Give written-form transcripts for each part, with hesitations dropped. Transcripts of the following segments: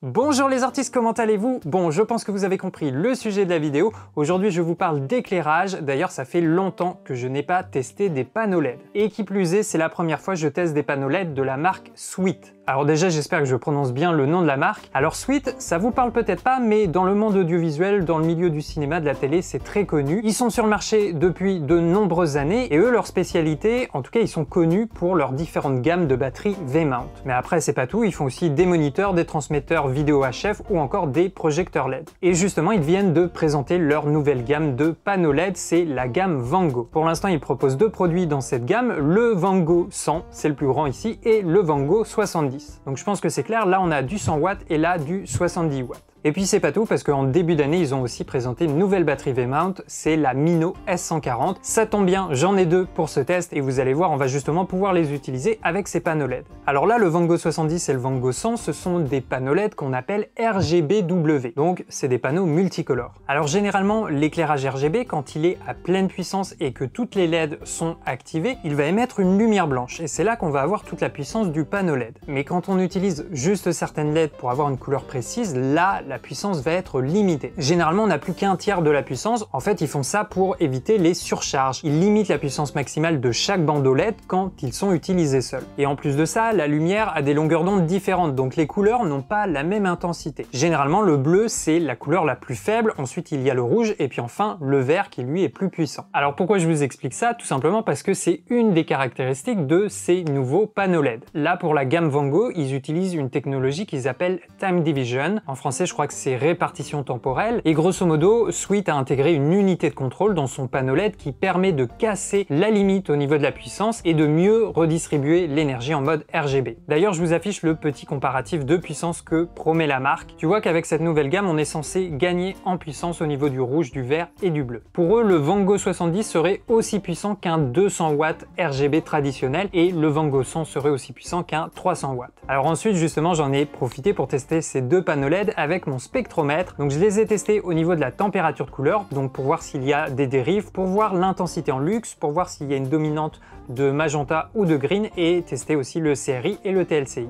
Bonjour les artistes, comment allez-vous? Bon, je pense que vous avez compris le sujet de la vidéo. Aujourd'hui, je vous parle d'éclairage. D'ailleurs, ça fait longtemps que je n'ai pas testé des panneaux LED. Et qui plus est, c'est la première fois que je teste des panneaux LED de la marque Sweet. Alors déjà, j'espère que je prononce bien le nom de la marque. Alors Sweet, ça vous parle peut-être pas, mais dans le monde audiovisuel, dans le milieu du cinéma, de la télé, c'est très connu. Ils sont sur le marché depuis de nombreuses années, et eux, leur spécialité, en tout cas, ils sont connus pour leurs différentes gammes de batteries V-mount. Mais après, c'est pas tout, ils font aussi des moniteurs, des transmetteurs vidéo HF ou encore des projecteurs LED. Et justement, ils viennent de présenter leur nouvelle gamme de panneaux LED, c'est la gamme Vango. Pour l'instant, ils proposent deux produits dans cette gamme, le Vango 100, c'est le plus grand ici, et le Vango 70. Donc je pense que c'est clair, là on a du 100 watts et là du 70 watts. Et puis c'est pas tout, parce qu'en début d'année, ils ont aussi présenté une nouvelle batterie V-mount, c'est la Mino S140. Ça tombe bien, j'en ai deux pour ce test, et vous allez voir, on va justement pouvoir les utiliser avec ces panneaux LED. Alors là, le Vango 70 et le Vango 100, ce sont des panneaux LED qu'on appelle RGBW, donc c'est des panneaux multicolores. Alors généralement, l'éclairage RGB, quand il est à pleine puissance et que toutes les LED sont activées, il va émettre une lumière blanche, et c'est là qu'on va avoir toute la puissance du panneau LED. Mais quand on utilise juste certaines LED pour avoir une couleur précise, là, la puissance va être limitée. Généralement, on n'a plus qu'un tiers de la puissance. En fait, ils font ça pour éviter les surcharges. Ils limitent la puissance maximale de chaque bandeau LED quand ils sont utilisés seuls. Et en plus de ça, la lumière a des longueurs d'onde différentes, donc les couleurs n'ont pas la même intensité. Généralement, le bleu, c'est la couleur la plus faible, ensuite il y a le rouge, et puis enfin le vert qui lui est plus puissant. Alors pourquoi je vous explique ça? Tout simplement parce que c'est une des caractéristiques de ces nouveaux panneaux LED. Là, pour la gamme Vango, ils utilisent une technologie qu'ils appellent Time Division. En français, je crois que c'est répartition temporelle, et grosso modo, Sweet a intégré une unité de contrôle dans son panneau LED qui permet de casser la limite au niveau de la puissance et de mieux redistribuer l'énergie en mode RGB. D'ailleurs, je vous affiche le petit comparatif de puissance que promet la marque. Tu vois qu'avec cette nouvelle gamme, on est censé gagner en puissance au niveau du rouge, du vert et du bleu. Pour eux, le Vango 70 serait aussi puissant qu'un 200 watts RGB traditionnel, et le Vango 100 serait aussi puissant qu'un 300 watts. Alors ensuite, justement, j'en ai profité pour tester ces deux panneaux LED avec mon spectromètre. Donc je les ai testés au niveau de la température de couleur, donc pour voir s'il y a des dérives, pour voir l'intensité en luxe, pour voir s'il y a une dominante de magenta ou de green, et tester aussi le CRI et le TLCI.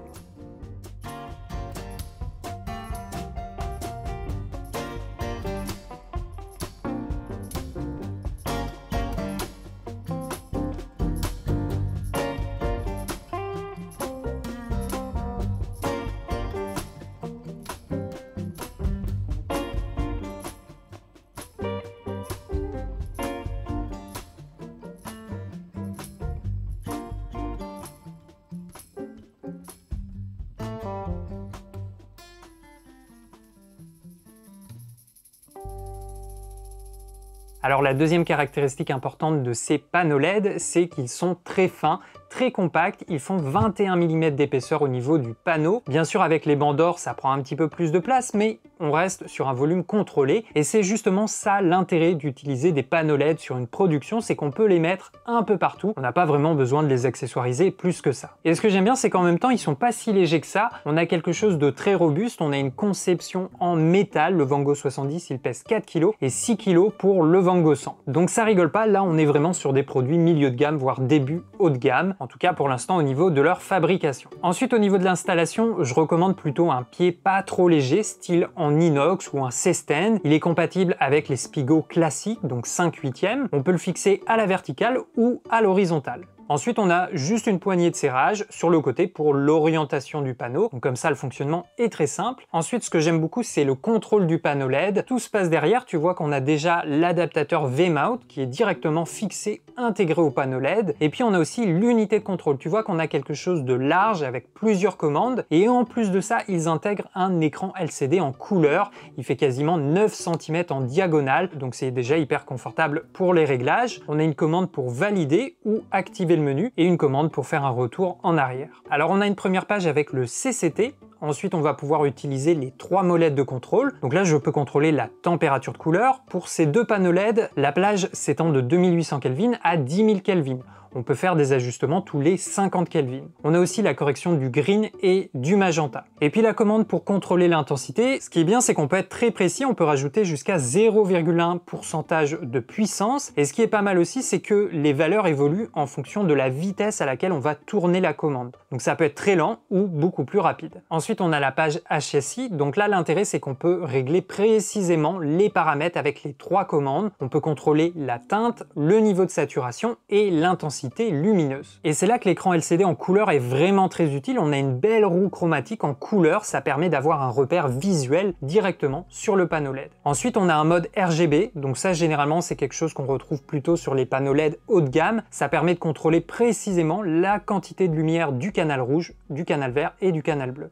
Alors la deuxième caractéristique importante de ces panneaux LED, c'est qu'ils sont très fins, très compacts, ils font 21 mm d'épaisseur au niveau du panneau. Bien sûr, avec les bancs d'or, ça prend un petit peu plus de place, mais on reste sur un volume contrôlé, et c'est justement ça l'intérêt d'utiliser des panneaux LED sur une production, c'est qu'on peut les mettre un peu partout, on n'a pas vraiment besoin de les accessoiriser plus que ça. Et ce que j'aime bien, c'est qu'en même temps, ils sont pas si légers que ça, on a quelque chose de très robuste, on a une conception en métal, le Vango 70, il pèse 4 kg, et 6 kg pour le Vango 100. Donc ça rigole pas, là on est vraiment sur des produits milieu de gamme, voire début haut de gamme, en tout cas pour l'instant au niveau de leur fabrication. Ensuite, au niveau de l'installation, je recommande plutôt un pied pas trop léger, style en inox ou un C-stand. Il est compatible avec les Spigo classiques, donc 5/8. On peut le fixer à la verticale ou à l'horizontale. Ensuite, on a juste une poignée de serrage sur le côté pour l'orientation du panneau. Donc comme ça, le fonctionnement est très simple. Ensuite, ce que j'aime beaucoup, c'est le contrôle du panneau LED. Tout se passe derrière. Tu vois qu'on a déjà l'adaptateur V-mount qui est directement fixé, intégré au panneau LED. Et puis, on a aussi l'unité de contrôle. Tu vois qu'on a quelque chose de large avec plusieurs commandes. Et en plus de ça, ils intègrent un écran LCD en couleur. Il fait quasiment 9 cm en diagonale. Donc c'est déjà hyper confortable pour les réglages. On a une commande pour valider ou activer le menu, et une commande pour faire un retour en arrière. Alors on a une première page avec le CCT, ensuite on va pouvoir utiliser les 3 molettes de contrôle. Donc là je peux contrôler la température de couleur. Pour ces deux panneaux LED, la plage s'étend de 2800 Kelvin à 10 000 Kelvin. On peut faire des ajustements tous les 50 Kelvin. On a aussi la correction du green et du magenta. Et puis la commande pour contrôler l'intensité, ce qui est bien, c'est qu'on peut être très précis, on peut rajouter jusqu'à 0,1% de puissance. Et ce qui est pas mal aussi, c'est que les valeurs évoluent en fonction de la vitesse à laquelle on va tourner la commande. Donc ça peut être très lent ou beaucoup plus rapide. Ensuite, on a la page HSI. Donc là, l'intérêt, c'est qu'on peut régler précisément les paramètres avec les 3 commandes. On peut contrôler la teinte, le niveau de saturation et l'intensité lumineuse. Et c'est là que l'écran LCD en couleur est vraiment très utile. On a une belle roue chromatique en couleur, ça permet d'avoir un repère visuel directement sur le panneau LED. Ensuite, on a un mode RGB. Donc ça, généralement, c'est quelque chose qu'on retrouve plutôt sur les panneaux LED haut de gamme. Ça permet de contrôler précisément la quantité de lumière du canal rouge, du canal vert et du canal bleu.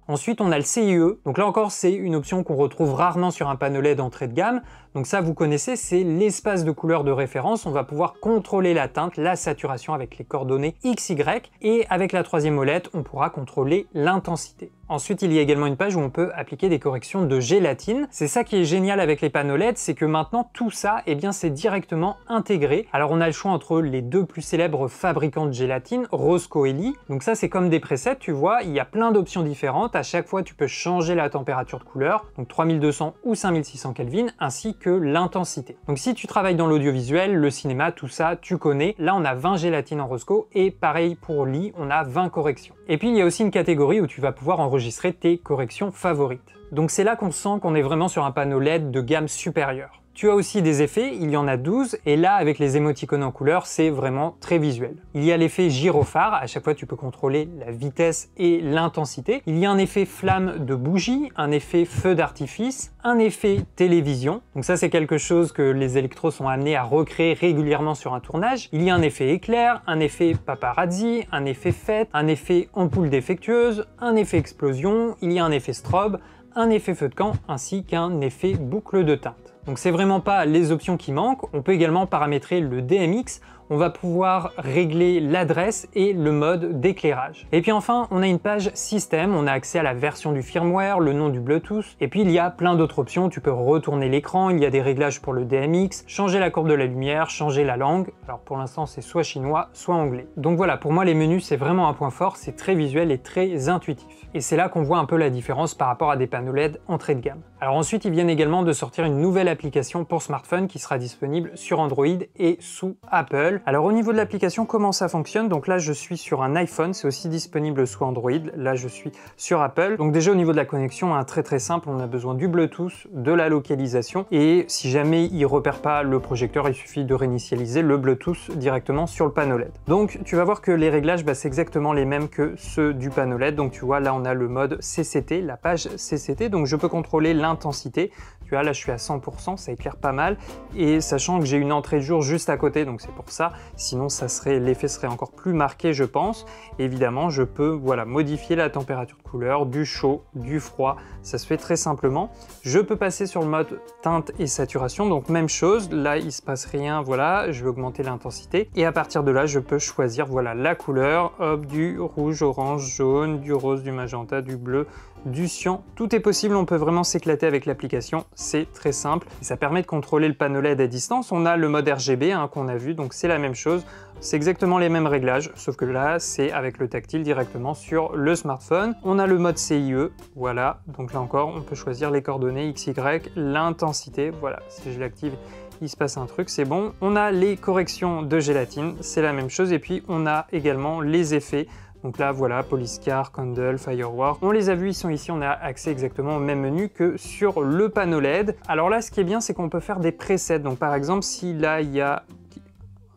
Ensuite, on a le CIE. Donc là encore, c'est une option qu'on retrouve rarement sur un panneau LED entrée de gamme. Donc ça, vous connaissez, c'est l'espace de couleur de référence. On va pouvoir contrôler la teinte, la saturation avec les coordonnées XY. Et avec la 3e molette, on pourra contrôler l'intensité. Ensuite, il y a également une page où on peut appliquer des corrections de gélatine. C'est ça qui est génial avec les panneaux LED, c'est que maintenant, tout ça, eh bien, c'est directement intégré. Alors, on a le choix entre les 2 plus célèbres fabricants de gélatine, Rosco et Lee. Donc ça, c'est comme des presets, tu vois, il y a plein d'options différentes. À chaque fois, tu peux changer la température de couleur, donc 3200 ou 5600 Kelvin, ainsi que l'intensité. Donc si tu travailles dans l'audiovisuel, le cinéma, tout ça, tu connais. Là, on a 20 gélatines en Rosco et pareil pour Lee, on a 20 corrections. Et puis, il y a aussi une catégorie où tu vas pouvoir enregistrer tes corrections favorites. Donc c'est là qu'on sent qu'on est vraiment sur un panneau LED de gamme supérieure. Tu as aussi des effets, il y en a 12, et là, avec les émoticônes en couleur, c'est vraiment très visuel. Il y a l'effet gyrophare, à chaque fois tu peux contrôler la vitesse et l'intensité. Il y a un effet flamme de bougie, un effet feu d'artifice, un effet télévision. Donc ça, c'est quelque chose que les électros sont amenés à recréer régulièrement sur un tournage. Il y a un effet éclair, un effet paparazzi, un effet fête, un effet ampoule défectueuse, un effet explosion, il y a un effet strobe, un effet feu de camp, ainsi qu'un effet boucle de teinte. Donc c'est vraiment pas les options qui manquent, on peut également paramétrer le DMX, on va pouvoir régler l'adresse et le mode d'éclairage. Et puis enfin, on a une page système, on a accès à la version du firmware, le nom du Bluetooth, et puis il y a plein d'autres options, tu peux retourner l'écran, il y a des réglages pour le DMX, changer la courbe de la lumière, changer la langue, alors pour l'instant c'est soit chinois, soit anglais. Donc voilà, pour moi les menus c'est vraiment un point fort, c'est très visuel et très intuitif. Et c'est là qu'on voit un peu la différence par rapport à des panneaux LED entrée de gamme. Alors ensuite, ils viennent également de sortir une nouvelle application pour smartphone qui sera disponible sur Android et sous Apple. Alors au niveau de l'application, comment ça fonctionne? Donc là, je suis sur un iPhone, c'est aussi disponible sous Android. Là, je suis sur Apple. Donc déjà, au niveau de la connexion, très simple, on a besoin du Bluetooth, de la localisation. Et si jamais il repère pas le projecteur, il suffit de réinitialiser le Bluetooth directement sur le panneau LED. Donc tu vas voir que les réglages, c'est exactement les mêmes que ceux du panneau LED. Donc tu vois, là, on a le mode CCT, la page CCT. Donc je peux contrôler l'intensité. Tu vois, là, je suis à 100%, ça éclaire pas mal. Et sachant que j'ai une entrée de jour juste à côté, donc c'est pour ça. Sinon, l'effet serait encore plus marqué, je pense. Et évidemment, je peux modifier la température de couleur, du chaud, du froid. Ça se fait très simplement. Je peux passer sur le mode teinte et saturation. Donc même chose, là, il se passe rien. Voilà, je vais augmenter l'intensité. Et à partir de là, je peux choisir la couleur, hop, du rouge, orange, jaune, du rose, du magenta, du bleu, du cyan. Tout est possible, on peut vraiment s'éclater avec l'application, c'est très simple. Et ça permet de contrôler le panneau LED à distance. On a le mode RGB qu'on a vu, donc c'est la même chose. C'est exactement les mêmes réglages, sauf que là, c'est avec le tactile directement sur le smartphone. On a le mode CIE, voilà. Donc là encore, on peut choisir les coordonnées XY, l'intensité. Voilà, si je l'active, il se passe un truc, c'est bon. On a les corrections de gélatine, c'est la même chose. Et puis, on a également les effets. Donc là, voilà, Polyscar, Candle, Firework. On les a vus, ils sont ici, on a accès exactement au même menu que sur le panneau LED. Alors là, ce qui est bien, c'est qu'on peut faire des presets. Donc par exemple, si là, il y a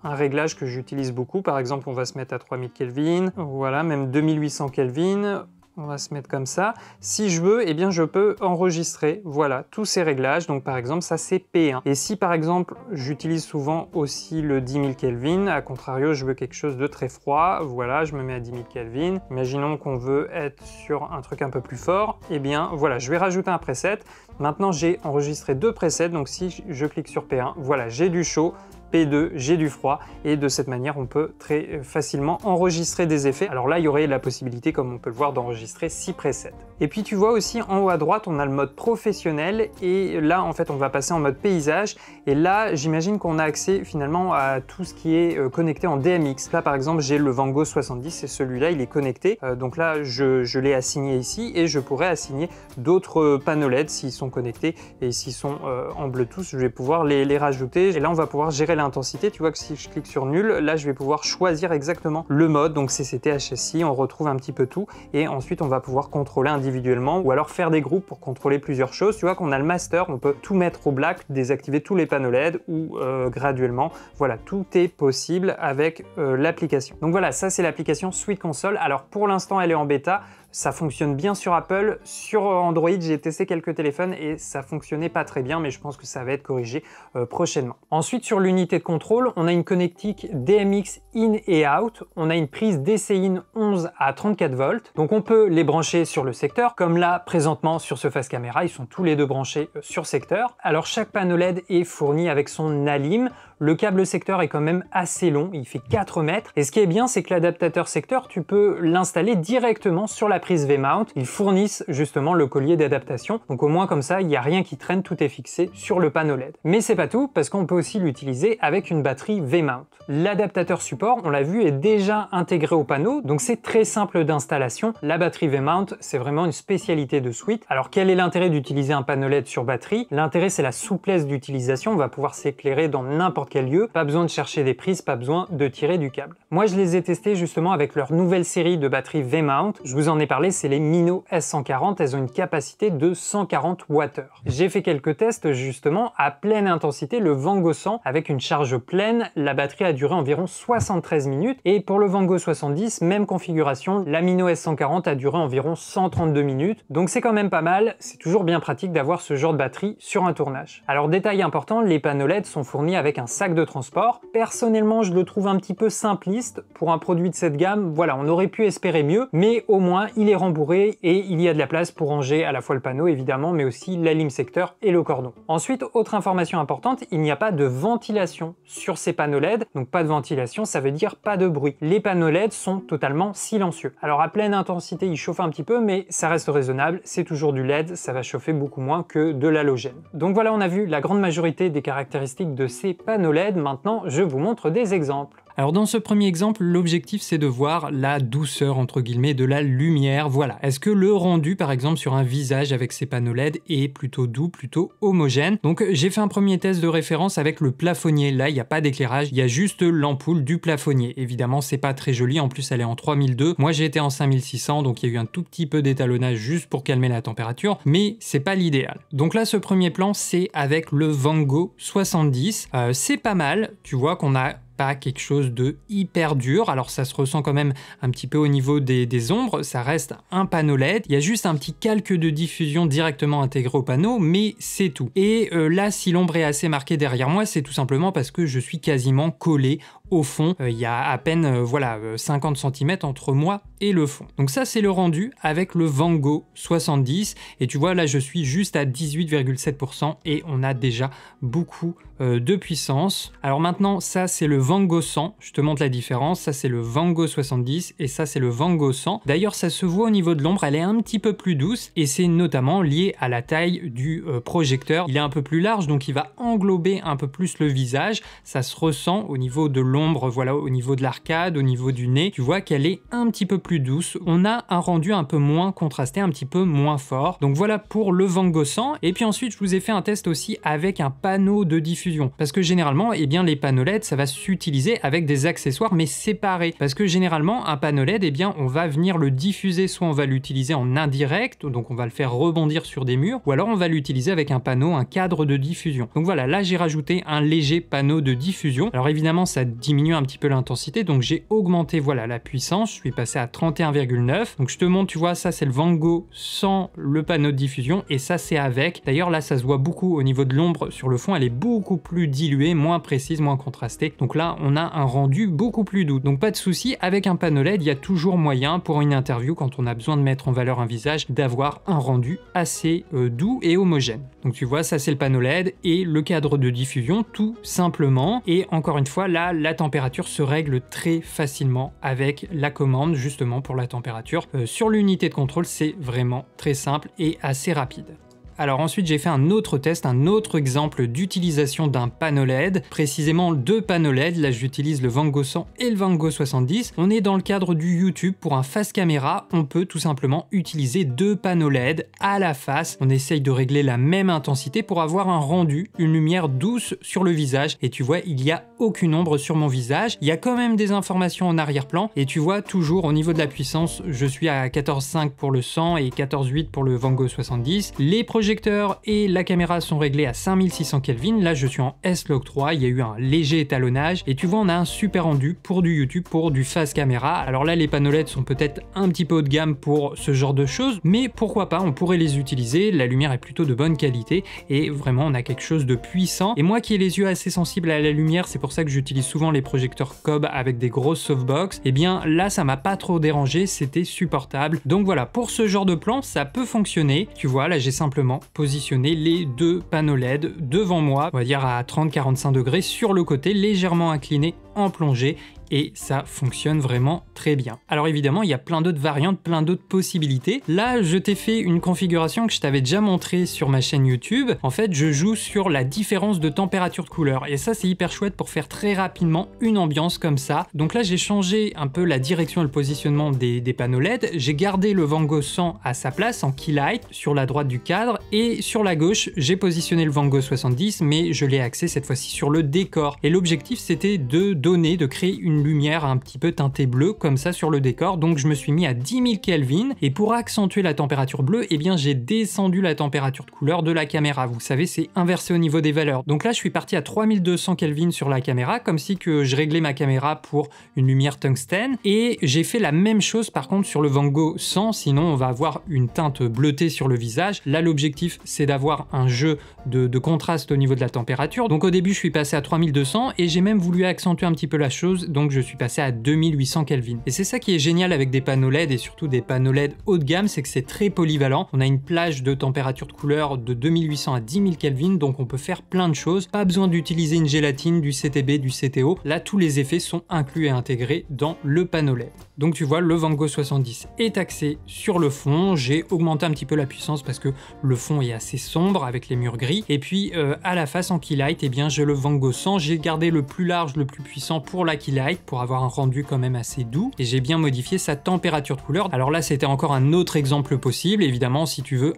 un réglage que j'utilise beaucoup, par exemple, on va se mettre à 3000 Kelvin, voilà, même 2800 Kelvin. On va se mettre comme ça. Si je veux, eh bien, je peux enregistrer, voilà, tous ces réglages. Donc, par exemple, ça, c'est P1. Et si, par exemple, j'utilise souvent aussi le 10 000 Kelvin, à contrario, je veux quelque chose de très froid, voilà, je me mets à 10 000 Kelvin. Imaginons qu'on veut être sur un truc un peu plus fort. Eh bien, voilà, je vais rajouter un preset. Maintenant, j'ai enregistré 2 presets. Donc, si je clique sur P1, voilà, j'ai du chaud, P2, j'ai du froid, et de cette manière on peut très facilement enregistrer des effets. Alors là il y aurait la possibilité, comme on peut le voir, d'enregistrer 6 presets. Et puis tu vois aussi en haut à droite on a le mode professionnel, et là en fait on va passer en mode paysage, et là j'imagine qu'on a accès finalement à tout ce qui est connecté en DMX. Là par exemple j'ai le Van Gogh 70 et celui-là il est connecté, donc là je l'ai assigné ici, et je pourrais assigner d'autres panneaux LED s'ils sont connectés, et s'ils sont en Bluetooth je vais pouvoir les rajouter, et là on va pouvoir gérer l'intensité. Tu vois que si je clique sur nul, là je vais pouvoir choisir exactement le mode, donc CCT, HSI, on retrouve un petit peu tout, et ensuite on va pouvoir contrôler individuellement ou alors faire des groupes pour contrôler plusieurs choses. Tu vois qu'on a le master, on peut tout mettre au black, désactiver tous les panneaux LED ou graduellement. Voilà, tout est possible avec l'application. Donc voilà, ça c'est l'application Sweet Console. Alors pour l'instant elle est en bêta. Ça fonctionne bien sur Apple, sur Android, j'ai testé quelques téléphones et ça fonctionnait pas très bien, mais je pense que ça va être corrigé prochainement. Ensuite, sur l'unité de contrôle, on a une connectique DMX in et out, on a une prise DC-in 11 à 34 volts, donc on peut les brancher sur le secteur, comme là, présentement, sur ce face caméra, ils sont tous les deux branchés sur secteur. Alors, chaque panneau LED est fourni avec son alim. Le câble secteur est quand même assez long, il fait 4 mètres. Et ce qui est bien, c'est que l'adaptateur secteur, tu peux l'installer directement sur la prise V-mount. Ils fournissent justement le collier d'adaptation. Donc au moins comme ça, il n'y a rien qui traîne, tout est fixé sur le panneau LED. Mais c'est pas tout, parce qu'on peut aussi l'utiliser avec une batterie V-mount. L'adaptateur support, on l'a vu, est déjà intégré au panneau, donc c'est très simple d'installation. La batterie V-mount, c'est vraiment une spécialité de Sweet. Alors quel est l'intérêt d'utiliser un panneau LED sur batterie? L'intérêt, c'est la souplesse d'utilisation. On va pouvoir s'éclairer dans n'importe quel lieu, pas besoin de chercher des prises, pas besoin de tirer du câble. Moi je les ai testés justement avec leur nouvelle série de batteries V-mount, je vous en ai parlé, c'est les Mino S140, elles ont une capacité de 140 Wh. J'ai fait quelques tests justement à pleine intensité, le Van Gogh 100 avec une charge pleine, la batterie a duré environ 73 minutes, et pour le Van Gogh 70, même configuration, la Mino S140 a duré environ 132 minutes, donc c'est quand même pas mal, c'est toujours bien pratique d'avoir ce genre de batterie sur un tournage. Alors détail important, les panneaux LED sont fournis avec un sac de transport. Personnellement, je le trouve un petit peu simpliste pour un produit de cette gamme. Voilà, on aurait pu espérer mieux, mais au moins il est rembourré et il y a de la place pour ranger à la fois le panneau évidemment, mais aussi la lime secteur et le cordon. Ensuite, autre information importante, il n'y a pas de ventilation sur ces panneaux LED. Donc pas de ventilation, ça veut dire pas de bruit. Les panneaux LED sont totalement silencieux. Alors à pleine intensité, ils chauffent un petit peu, mais ça reste raisonnable. C'est toujours du LED, ça va chauffer beaucoup moins que de l'halogène. Donc voilà, on a vu la grande majorité des caractéristiques de ces panneaux LED. Maintenant, je vous montre des exemples. Alors dans ce premier exemple, l'objectif c'est de voir la douceur entre guillemets de la lumière, voilà. Est-ce que le rendu par exemple sur un visage avec ces panneaux LED est plutôt doux, plutôt homogène? Donc j'ai fait un premier test de référence avec le plafonnier, là il n'y a pas d'éclairage, il y a juste l'ampoule du plafonnier. Évidemment c'est pas très joli, en plus elle est en 3002, moi j'ai été en 5600 donc il y a eu un tout petit peu d'étalonnage juste pour calmer la température, mais c'est pas l'idéal. Donc là ce premier plan c'est avec le Van Gogh 70, c'est pas mal, tu vois qu'on a pas quelque chose de hyper dur, alors ça se ressent quand même un petit peu au niveau des ombres, ça reste un panneau LED, il y a juste un petit calque de diffusion directement intégré au panneau, mais c'est tout. Et là, si l'ombre est assez marquée derrière moi, c'est tout simplement parce que je suis quasiment collé au fond, il y a à peine voilà 50 cm entre moi et le fond. Donc ça c'est le rendu avec le Van Gogh 70, et tu vois là je suis juste à 18,7% et on a déjà beaucoup de puissance. Alors maintenant ça c'est le Van Gogh 100, je te montre la différence, ça c'est le Van Gogh 70 et ça c'est le Van Gogh 100. D'ailleurs ça se voit au niveau de l'ombre, elle est un petit peu plus douce et c'est notamment lié à la taille du projecteur. Il est un peu plus large donc il va englober un peu plus le visage, ça se ressent au niveau de l'ombre, voilà, au niveau de l'arcade, au niveau du nez, tu vois qu'elle est un petit peu plus douce. On a un rendu un peu moins contrasté, un petit peu moins fort. Donc voilà pour le Van Gogh 100. Et puis ensuite je vous ai fait un test aussi avec un panneau de diffusion, parce que généralement eh bien les panneaux LED ça va s'utiliser avec des accessoires mais séparés, parce que généralement un panneau LED eh bien on va venir le diffuser, soit on va l'utiliser en indirect, donc on va le faire rebondir sur des murs, ou alors on va l'utiliser avec un panneau, un cadre de diffusion. Donc voilà, là j'ai rajouté un léger panneau de diffusion. Alors évidemment ça diminue un petit peu l'intensité, donc j'ai augmenté voilà la puissance, je suis passé à 31,9. donc je te montre, tu vois, ça c'est le Van Gogh sans le panneau de diffusion et ça c'est avec. D'ailleurs là ça se voit beaucoup au niveau de l'ombre sur le fond, elle est beaucoup plus diluée, moins précise, moins contrastée. Donc là là on a un rendu beaucoup plus doux. Donc pas de souci, avec un panneau LED, il y a toujours moyen pour une interview, quand on a besoin de mettre en valeur un visage, d'avoir un rendu assez doux et homogène. Donc tu vois, ça c'est le panneau LED et le cadre de diffusion tout simplement. Et encore une fois, là, la température se règle très facilement avec la commande justement pour la température. Sur l'unité de contrôle, c'est vraiment très simple et assez rapide. Alors ensuite j'ai fait un autre test, un autre exemple d'utilisation d'un panneau LED, précisément deux panneaux LED, là j'utilise le Van Gogh 100 et le Van Gogh 70. On est dans le cadre du YouTube, pour un face caméra, on peut tout simplement utiliser deux panneaux LED à la face. On essaye de régler la même intensité pour avoir un rendu, une lumière douce sur le visage. Et tu vois, il n'y a aucune ombre sur mon visage, il y a quand même des informations en arrière-plan, et tu vois toujours au niveau de la puissance, je suis à 14,5 pour le 100 et 14,8 pour le Van Gogh 70. Les projecteurs et la caméra sont réglés à 5600 Kelvin, là je suis en S-Log 3, il y a eu un léger étalonnage, et tu vois on a un super rendu pour du YouTube, pour du face caméra. Alors là les panneaux LED sont peut-être un petit peu haut de gamme pour ce genre de choses, mais pourquoi pas, on pourrait les utiliser, la lumière est plutôt de bonne qualité, et vraiment on a quelque chose de puissant. Et moi qui ai les yeux assez sensibles à la lumière, c'est pour ça que j'utilise souvent les projecteurs Cobb avec des grosses softbox, et bien là ça m'a pas trop dérangé, c'était supportable. Donc voilà, pour ce genre de plan ça peut fonctionner. Tu vois là j'ai simplement positionné les deux panneaux LED devant moi, on va dire à 30-45 degrés sur le côté, légèrement incliné en plongée, et ça fonctionne vraiment très bien. Alors évidemment, il y a plein d'autres variantes, plein d'autres possibilités. Là, je t'ai fait une configuration que je t'avais déjà montrée sur ma chaîne YouTube. En fait, je joue sur la différence de température de couleur, et ça, c'est hyper chouette pour faire très rapidement une ambiance comme ça. Donc là, j'ai changé un peu la direction et le positionnement des panneaux LED. J'ai gardé le Van Gogh 100 à sa place en key light sur la droite du cadre, et sur la gauche, j'ai positionné le Van Gogh 70, mais je l'ai axé cette fois-ci sur le décor. Et l'objectif, c'était de créer une lumière un petit peu teintée bleu comme ça sur le décor. Donc je me suis mis à 10 000 Kelvin, et pour accentuer la température bleue, eh bien j'ai descendu la température de couleur de la caméra. Vous savez, c'est inversé au niveau des valeurs. Donc là je suis parti à 3200 Kelvin sur la caméra, comme si que je réglais ma caméra pour une lumière tungstène, et j'ai fait la même chose par contre sur le Van Gogh 100, sinon on va avoir une teinte bleutée sur le visage. Là l'objectif c'est d'avoir un jeu de contraste au niveau de la température. Donc au début je suis passé à 3200, et j'ai même voulu accentuer un petit peu la chose, donc je suis passé à 2800 Kelvin. Et c'est ça qui est génial avec des panneaux LED, et surtout des panneaux LED haut de gamme, c'est que c'est très polyvalent. On a une plage de température de couleur de 2800 à 10 000 Kelvin, donc on peut faire plein de choses. Pas besoin d'utiliser une gélatine, du CTB, du CTO. Là, tous les effets sont inclus et intégrés dans le panneau LED. Donc tu vois, le Van Gogh 70 est axé sur le fond. J'ai augmenté un petit peu la puissance parce que le fond est assez sombre avec les murs gris. Et puis à la face en key light, eh bien j'ai le Van Gogh 100. J'ai gardé le plus large, le plus puissant pour la key light, pour avoir un rendu quand même assez doux, et j'ai bien modifié sa température de couleur. Alors là c'était encore un autre exemple possible. Évidemment, si tu veux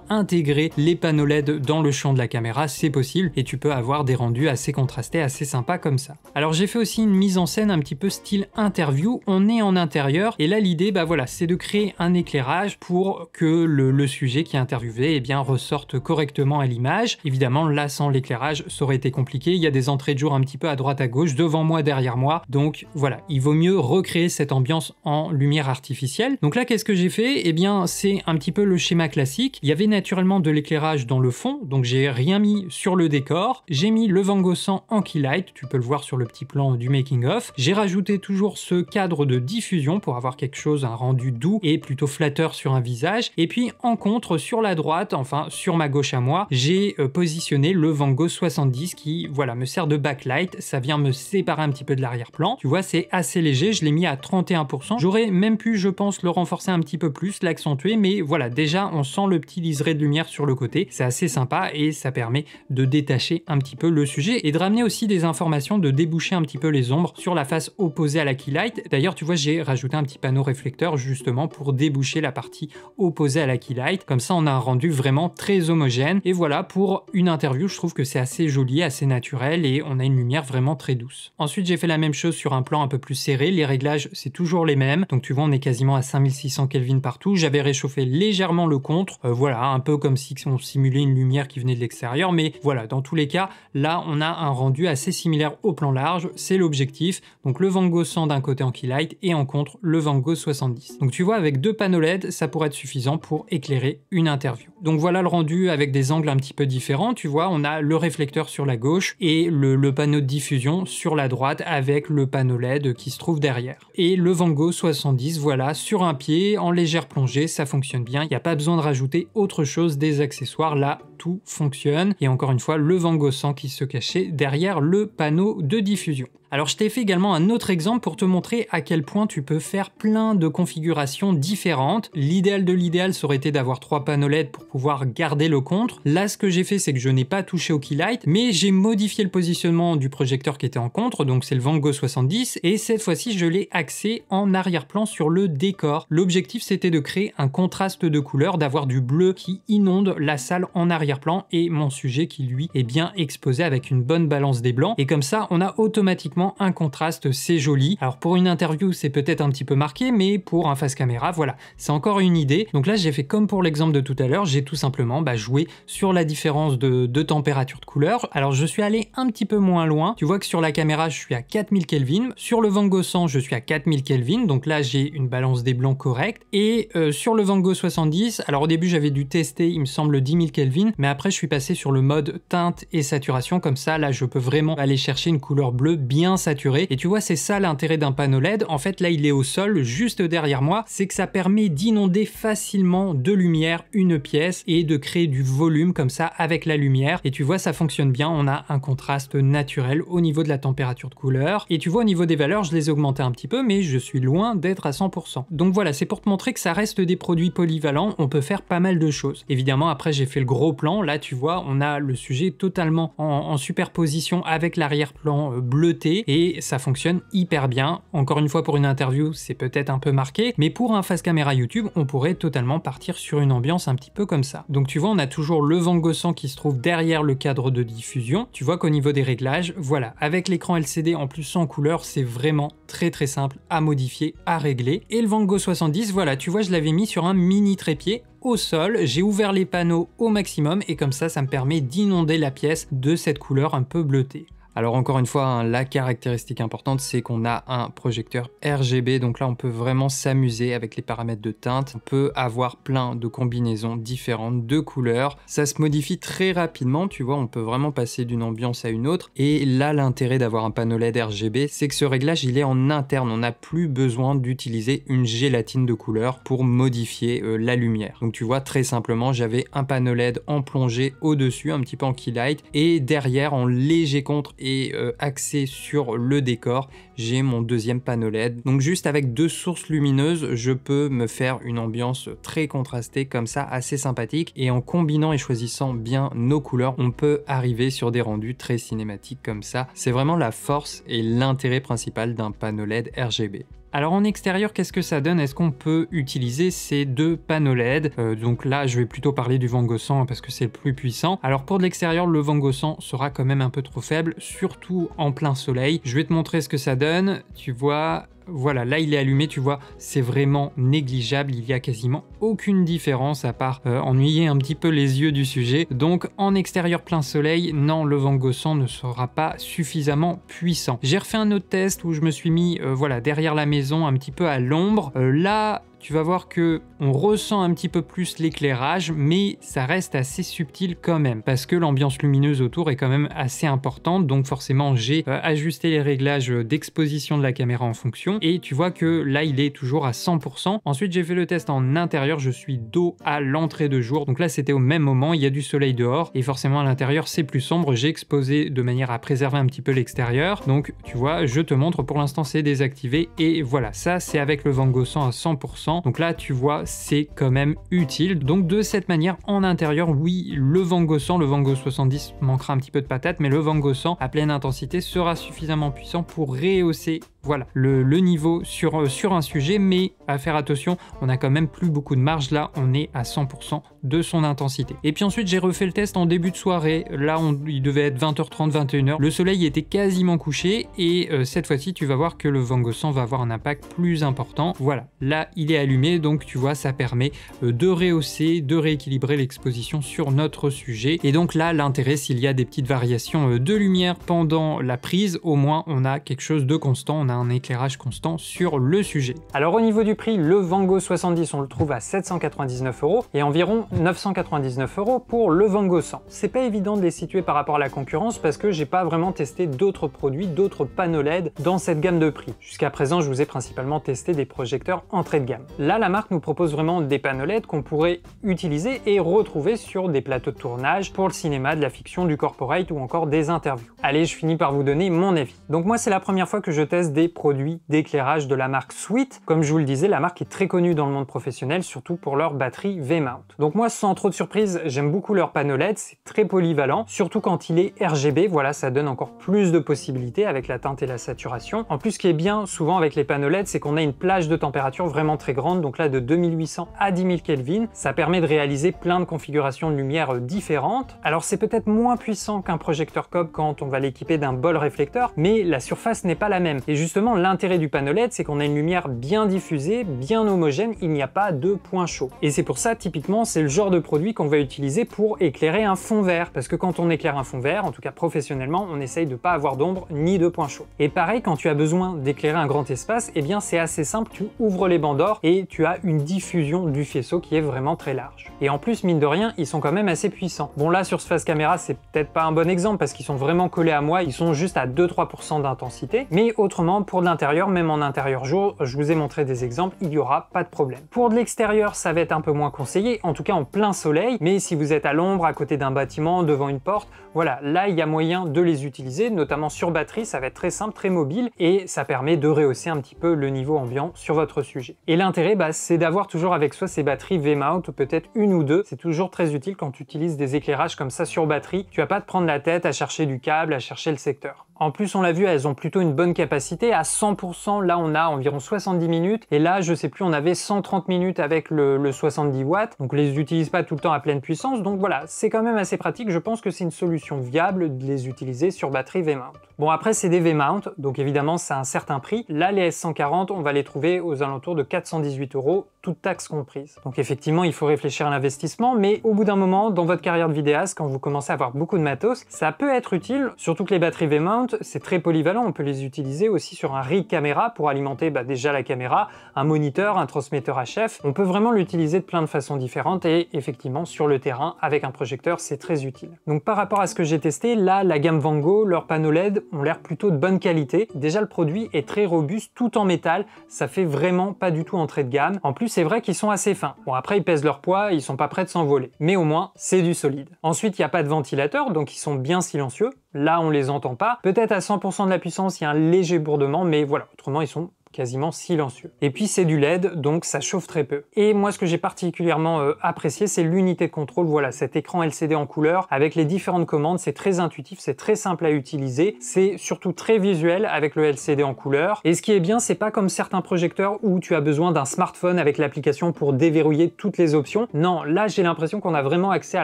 intégrer les panneaux LED dans le champ de la caméra, c'est possible, et tu peux avoir des rendus assez contrastés, assez sympas comme ça. Alors j'ai fait aussi une mise en scène un petit peu style interview. On est en intérieur, et là l'idée voilà, c'est de créer un éclairage pour que le sujet qui est interviewé eh bien ressorte correctement à l'image. Évidemment là sans l'éclairage ça aurait été compliqué, il y a des entrées de jour un petit peu à droite à gauche, devant moi, derrière moi, donc voilà, il vaut mieux recréer cette ambiance en lumière artificielle. Donc là qu'est-ce que j'ai fait? Eh bien c'est un petit peu le schéma classique. Il y avait naturellement de l'éclairage dans le fond, donc j'ai rien mis sur le décor. J'ai mis le Van Gogh 100 en key light, tu peux le voir sur le petit plan du making of. J'ai rajouté toujours ce cadre de diffusion pour avoir quelque chose, un rendu doux et plutôt flatteur sur un visage. Et puis en contre, sur la droite, enfin sur ma gauche à moi, j'ai positionné le Van Gogh 70 qui voilà me sert de backlight. Ça vient me séparer un petit peu de l'arrière-plan. Tu vois, c'est assez léger, je l'ai mis à 31%. J'aurais même pu, je pense, le renforcer un petit peu plus, l'accentuer, mais voilà, déjà on sent le petit liseré de lumière sur le côté. C'est assez sympa, et ça permet de détacher un petit peu le sujet et de ramener aussi des informations, de déboucher un petit peu les ombres sur la face opposée à la key light. D'ailleurs, tu vois, j'ai rajouté un petit panneau réflecteur justement pour déboucher la partie opposée à la key light. Comme ça, on a un rendu vraiment très homogène. Et voilà, pour une interview, je trouve que c'est assez joli, assez naturel, et on a une lumière vraiment très douce. Ensuite, j'ai fait la même chose sur un plan un peu plus serré. Les réglages, c'est toujours les mêmes. Donc tu vois, on est quasiment à 5600 Kelvin partout. J'avais réchauffé légèrement le contre. Voilà, un peu comme si on simulait une lumière qui venait de l'extérieur. Mais voilà, dans tous les cas, là, on a un rendu assez similaire au plan large. C'est l'objectif. Donc le Van Gogh 100 d'un côté en key light, et en contre, le Van Gogh 70. Donc tu vois, avec deux panneaux LED, ça pourrait être suffisant pour éclairer une interview. Donc voilà le rendu avec des angles un petit peu différents, tu vois, on a le réflecteur sur la gauche et le panneau de diffusion sur la droite avec le panneau LED qui se trouve derrière. Et le Van Gogh 70, voilà, sur un pied, en légère plongée, ça fonctionne bien, il n'y a pas besoin de rajouter autre chose, des accessoires, là tout fonctionne. Et encore une fois, le Van Gogh 100 qui se cachait derrière le panneau de diffusion. Alors je t'ai fait également un autre exemple pour te montrer à quel point tu peux faire plein de configurations différentes. L'idéal de l'idéal, ça aurait été d'avoir 3 panneaux LED pour pouvoir garder le contre. Là, ce que j'ai fait, c'est que je n'ai pas touché au key light, mais j'ai modifié le positionnement du projecteur qui était en contre, donc c'est le Van Gogh 70, et cette fois-ci, je l'ai axé en arrière-plan sur le décor. L'objectif, c'était de créer un contraste de couleurs, d'avoir du bleu qui inonde la salle en arrière-plan, et mon sujet qui, lui, est bien exposé avec une bonne balance des blancs, et comme ça, on a automatiquement un contraste, c'est joli. Alors pour une interview, c'est peut-être un petit peu marqué, mais pour un face caméra, voilà, c'est encore une idée. Donc là, j'ai fait comme pour l'exemple de tout à l'heure, j'ai tout simplement joué sur la différence de température de couleur. Alors je suis allé un petit peu moins loin. Tu vois que sur la caméra, je suis à 4000 Kelvin. Sur le Van Gogh 100, je suis à 4000 Kelvin. Donc là, j'ai une balance des blancs correcte. Et sur le Van Gogh 70, alors au début, j'avais dû tester, il me semble, 10 000 Kelvin, mais après, je suis passé sur le mode teinte et saturation. Comme ça, là, je peux vraiment aller chercher une couleur bleue bien saturé. Et tu vois, c'est ça l'intérêt d'un panneau LED. En fait, là, il est au sol, juste derrière moi. C'est que ça permet d'inonder facilement de lumière une pièce et de créer du volume comme ça avec la lumière. Et tu vois, ça fonctionne bien. On a un contraste naturel au niveau de la température de couleur. Et tu vois, au niveau des valeurs, je les ai augmentées un petit peu, mais je suis loin d'être à 100%. Donc voilà, c'est pour te montrer que ça reste des produits polyvalents. On peut faire pas mal de choses. Évidemment, après, j'ai fait le gros plan. Là, tu vois, on a le sujet totalement en superposition avec l'arrière-plan bleuté. Et ça fonctionne hyper bien. Encore une fois, pour une interview, c'est peut-être un peu marqué, mais pour un face caméra YouTube, on pourrait totalement partir sur une ambiance un petit peu comme ça. Donc tu vois, on a toujours le Van Gogh 100 qui se trouve derrière le cadre de diffusion. Tu vois qu'au niveau des réglages, voilà, avec l'écran LCD en plus sans couleur, c'est vraiment très simple à modifier, à régler. Et le Van Gogh 70, voilà, tu vois, je l'avais mis sur un mini trépied au sol, j'ai ouvert les panneaux au maximum et comme ça me permet d'inonder la pièce de cette couleur un peu bleutée. Alors encore une fois, hein, la caractéristique importante, c'est qu'on a un projecteur RGB, donc là on peut vraiment s'amuser avec les paramètres de teinte. On peut avoir plein de combinaisons différentes de couleurs. Ça se modifie très rapidement, tu vois, on peut vraiment passer d'une ambiance à une autre. Et là, l'intérêt d'avoir un panneau LED RGB, c'est que ce réglage, il est en interne. On n'a plus besoin d'utiliser une gélatine de couleur pour modifier la lumière. Donc tu vois, très simplement, j'avais un panneau LED en plongée au-dessus, un petit peu en key light, et derrière, en léger contre et axé sur le décor, j'ai mon deuxième panneau LED. Donc juste avec 2 sources lumineuses, je peux me faire une ambiance très contrastée comme ça, assez sympathique. Et en combinant et choisissant bien nos couleurs, on peut arriver sur des rendus très cinématiques comme ça. C'est vraiment la force et l'intérêt principal d'un panneau LED RGB. Alors en extérieur, qu'est-ce que ça donne? Est-ce qu'on peut utiliser ces 2 panneaux LED? Donc là, je vais plutôt parler du Van Gogh 100 parce que c'est le plus puissant. Alors pour de l'extérieur, le Van Gogh 100 sera quand même un peu trop faible, surtout en plein soleil. Je vais te montrer ce que ça donne. Tu vois... Voilà, là il est allumé, tu vois, c'est vraiment négligeable, il y a quasiment aucune différence à part ennuyer un petit peu les yeux du sujet. Donc en extérieur plein soleil, non, le Van Gogh 100 ne sera pas suffisamment puissant. J'ai refait un autre test où je me suis mis voilà, derrière la maison, un petit peu à l'ombre. Là, tu vas voir que on ressent un petit peu plus l'éclairage, mais ça reste assez subtil quand même, parce que l'ambiance lumineuse autour est quand même assez importante, donc forcément j'ai ajusté les réglages d'exposition de la caméra en fonction, et tu vois que là il est toujours à 100%. Ensuite j'ai fait le test en intérieur, je suis dos à l'entrée de jour, donc là c'était au même moment, il y a du soleil dehors, et forcément à l'intérieur c'est plus sombre, j'ai exposé de manière à préserver un petit peu l'extérieur, donc tu vois, je te montre, pour l'instant c'est désactivé, et voilà, ça c'est avec le Van Gogh 100 à 100%. Donc là, tu vois, c'est quand même utile. Donc de cette manière, en intérieur, oui, le Van Gogh 100, le Van Gogh 70 manquera un petit peu de patate, mais le Van Gogh 100 à pleine intensité sera suffisamment puissant pour rehausser, voilà, le niveau sur un sujet, mais à faire attention, on a quand même plus beaucoup de marge. Là, on est à 100% de son intensité. Et puis ensuite, j'ai refait le test en début de soirée. Là, il devait être 20h30, 21h. Le soleil était quasiment couché et cette fois-ci, tu vas voir que le Van Gogh 100 va avoir un impact plus important. Voilà, là, il est allumé, donc tu vois, ça permet de rehausser, de rééquilibrer l'exposition sur notre sujet. Et donc là, l'intérêt, s'il y a des petites variations de lumière pendant la prise, au moins, on a quelque chose de constant. On on a un éclairage constant sur le sujet. Alors au niveau du prix, le Van Gogh 70 on le trouve à 799 € et environ 999 € pour le Van Gogh 100. C'est pas évident de les situer par rapport à la concurrence parce que j'ai pas vraiment testé d'autres produits, d'autres panneaux LED dans cette gamme de prix. Jusqu'à présent, je vous ai principalement testé des projecteurs entrée de gamme. Là, la marque nous propose vraiment des panneaux LED qu'on pourrait utiliser et retrouver sur des plateaux de tournage pour le cinéma, de la fiction, du corporate ou encore des interviews. Allez, je finis par vous donner mon avis. Donc moi, c'est la première fois que je teste des produits d'éclairage de la marque Sweet. Comme je vous le disais, la marque est très connue dans le monde professionnel, surtout pour leur batterie V-mount. Donc moi, sans trop de surprise, j'aime beaucoup leur panneau LED, c'est très polyvalent, surtout quand il est RGB, voilà, ça donne encore plus de possibilités avec la teinte et la saturation. En plus, ce qui est bien souvent avec les panneaux LED, c'est qu'on a une plage de température vraiment très grande, donc là de 2800 à 10 000 Kelvin, ça permet de réaliser plein de configurations de lumière différentes. Alors c'est peut-être moins puissant qu'un projecteur COB quand on va l'équiper d'un bol réflecteur, mais la surface n'est pas la même. Et justement, l'intérêt du panneau LED, c'est qu'on a une lumière bien diffusée, bien homogène, il n'y a pas de point chaud. Et c'est pour ça, typiquement, c'est le genre de produit qu'on va utiliser pour éclairer un fond vert, parce que quand on éclaire un fond vert, en tout cas professionnellement, on essaye de pas avoir d'ombre ni de point chaud. Et pareil, quand tu as besoin d'éclairer un grand espace, eh bien c'est assez simple, tu ouvres les bancs d'or et tu as une diffusion du faisceau qui est vraiment très large. Et en plus, mine de rien, ils sont quand même assez puissants. Bon là, sur ce face caméra, c'est peut-être pas un bon exemple parce qu'ils sont vraiment collés à moi, ils sont juste à 2-3% d'intensité, mais autrement, pour de l'intérieur, même en intérieur jour, je vous ai montré des exemples, il n'y aura pas de problème. Pour de l'extérieur, ça va être un peu moins conseillé, en tout cas en plein soleil, mais si vous êtes à l'ombre, à côté d'un bâtiment, devant une porte, voilà, là, il y a moyen de les utiliser, notamment sur batterie, ça va être très simple, très mobile, et ça permet de rehausser un petit peu le niveau ambiant sur votre sujet. Et l'intérêt, c'est d'avoir toujours avec soi ces batteries V-mount, ou peut-être une ou deux, c'est toujours très utile quand tu utilises des éclairages comme ça sur batterie, tu vas pas te prendre la tête à chercher du câble, à chercher le secteur. En plus, on l'a vu, elles ont plutôt une bonne capacité. À 100%, là, on a environ 70 minutes. Et là, je sais plus, on avait 130 minutes avec le 70 watts. Donc, on les utilise pas tout le temps à pleine puissance. Donc voilà, c'est quand même assez pratique. Je pense que c'est une solution viable de les utiliser sur batterie V-mount. Bon, après, c'est des V-mount. Donc évidemment, ça a un certain prix. Là, les S140, on va les trouver aux alentours de 418 €, toutes taxes comprises. Donc effectivement, il faut réfléchir à l'investissement. Mais au bout d'un moment, dans votre carrière de vidéaste, quand vous commencez à avoir beaucoup de matos, ça peut être utile. Surtout que les batteries V-mount, c'est très polyvalent, on peut les utiliser aussi sur un rig caméra pour alimenter déjà la caméra, un moniteur, un transmetteur HF. On peut vraiment l'utiliser de plein de façons différentes et effectivement sur le terrain avec un projecteur c'est très utile. Donc par rapport à ce que j'ai testé, là la gamme Van Gogh, leurs panneaux LED ont l'air plutôt de bonne qualité. Déjà le produit est très robuste, tout en métal, ça fait vraiment pas du tout entrée de gamme. En plus c'est vrai qu'ils sont assez fins. Bon après ils pèsent leur poids, ils sont pas prêts de s'envoler. Mais au moins c'est du solide. Ensuite il n'y a pas de ventilateur donc ils sont bien silencieux. Là, on les entend pas. Peut-être à 100% de la puissance, il y a un léger bourdement, mais voilà, autrement, ils sont quasiment silencieux. Et puis c'est du LED, donc ça chauffe très peu. Et moi, ce que j'ai particulièrement apprécié, c'est l'unité de contrôle. Voilà, cet écran LCD en couleur, avec les différentes commandes, c'est très intuitif, c'est très simple à utiliser. C'est surtout très visuel avec le LCD en couleur. Et ce qui est bien, c'est pas comme certains projecteurs où tu as besoin d'un smartphone avec l'application pour déverrouiller toutes les options. Non, là, j'ai l'impression qu'on a vraiment accès à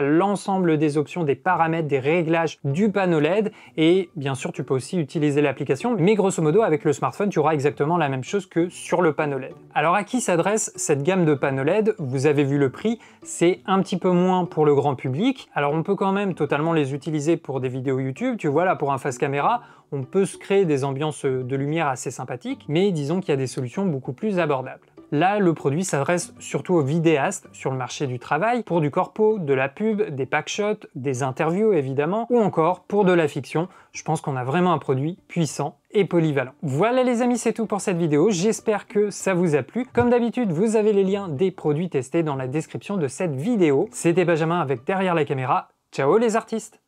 l'ensemble des options, des paramètres, des réglages du panneau LED. Et bien sûr, tu peux aussi utiliser l'application. Mais grosso modo, avec le smartphone, tu auras exactement la même chose que sur le panneau LED. Alors à qui s'adresse cette gamme de panneaux LED? Vous avez vu le prix, c'est un petit peu moins pour le grand public. Alors on peut quand même totalement les utiliser pour des vidéos YouTube, tu vois là pour un face caméra, on peut se créer des ambiances de lumière assez sympathiques, mais disons qu'il y a des solutions beaucoup plus abordables. Là, le produit s'adresse surtout aux vidéastes sur le marché du travail, pour du corpo, de la pub, des packshots, des interviews évidemment, ou encore pour de la fiction. Je pense qu'on a vraiment un produit puissant et polyvalent. Voilà les amis, c'est tout pour cette vidéo. J'espère que ça vous a plu. Comme d'habitude, vous avez les liens des produits testés dans la description de cette vidéo. C'était Benjamin avec Derrière la caméra. Ciao les artistes!